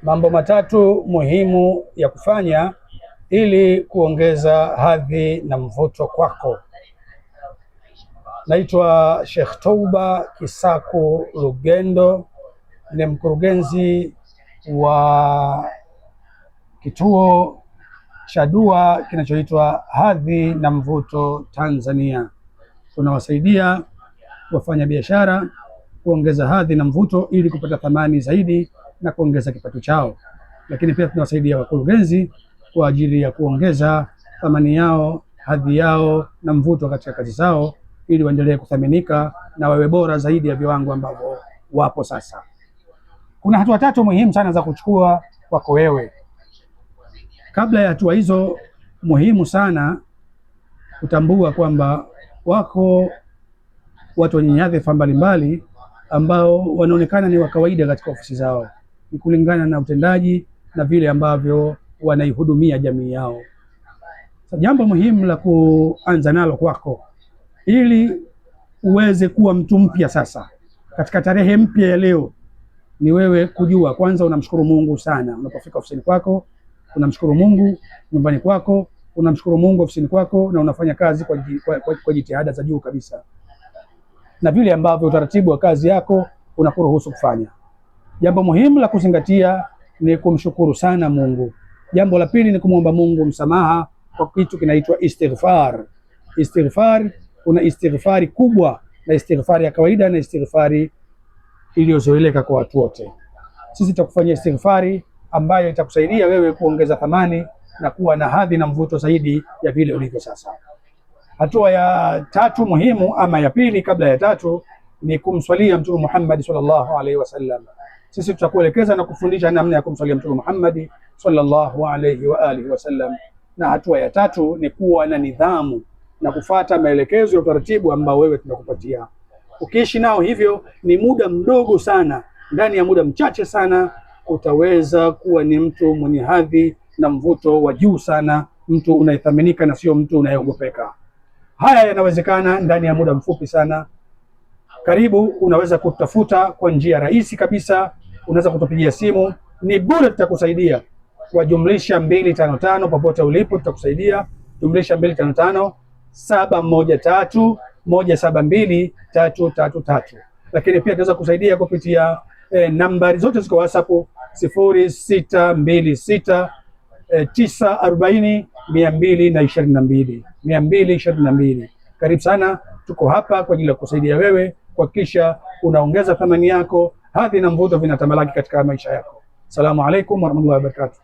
Mambo matatu muhimu ya kufanya ili kuongeza hadhi na mvuto kwako. Naitwa Sheikh Touba Kisaku Lugendo, ni mkurugenzi wa kituo cha dua kinachoitwa Hadhi na Mvuto Tanzania. Tunawasaidia wafanyabiashara kuongeza hadhi na mvuto ili kupata thamani zaidi na kuongeza kipato chao, lakini pia tunawasaidia wakurugenzi kwa ajili ya kuongeza thamani yao, hadhi yao na mvuto katika kazi zao ili waendelee kuthaminika na wawe bora zaidi ya viwango ambavyo wapo sasa. Kuna hatua tatu muhimu sana za kuchukua kwako wewe. Kabla ya hatua hizo muhimu sana, kutambua kwamba wako watu wenye nyadhifa mbalimbali ambao wanaonekana ni wa kawaida katika ofisi zao, ni kulingana na utendaji na vile ambavyo wanaihudumia jamii yao. So, jambo muhimu la kuanza nalo kwako ili uweze kuwa mtu mpya sasa katika tarehe mpya ya leo ni wewe kujua kwanza unamshukuru Mungu sana unapofika ofisini kwako, unamshukuru Mungu nyumbani kwako, unamshukuru Mungu ofisini kwako, na unafanya kazi kwa jitihada za juu kabisa na vile ambavyo utaratibu wa kazi yako unakuruhusu kufanya. Jambo muhimu la kuzingatia ni kumshukuru sana Mungu. Jambo la pili ni kumwomba Mungu msamaha kwa kitu kinaitwa istighfar. Istighfar, kuna istighfari kubwa na istighfari ya kawaida na istighfari iliyozoeleka kwa watu wote. Sisi tutakufanyia istighfari ambayo itakusaidia wewe kuongeza thamani na kuwa na hadhi na mvuto zaidi ya vile ulivyo sasa. Hatua ya tatu muhimu ama ya pili kabla ya tatu ni kumswalia Mtume Muhammad sallallahu alaihi wasallam. Sisi tutakuelekeza na kufundisha namna ya kumswalia Mtume Muhammad sallallahu alaihi wa alihi wasallam. Na hatua ya tatu ni kuwa na nidhamu na kufata maelekezo ya utaratibu ambao wewe tunakupatia. Ukiishi nao hivyo, ni muda mdogo sana, ndani ya muda mchache sana utaweza kuwa ni mtu mwenye hadhi na mvuto wa juu sana, mtu unayethaminika na sio mtu unayeogopeka. Haya yanawezekana ndani ya muda mfupi sana. Karibu, unaweza kutafuta kwa njia rahisi kabisa, unaweza kutupigia simu, ni bure, tutakusaidia kwa jumlisha 255 popote ulipo, tutakusaidia jumlisha 255 713 172 333. Lakini pia tunaweza kusaidia kupitia nambari zote ziko WhatsApp 0626 940 222. Karibu sana, tuko hapa kwa ajili ya kusaidia wewe kuhakikisha unaongeza thamani yako, hadhi na mvuto vinatamalaki katika maisha yako. Assalamu alaikum warahmatullahi wabarakatuh.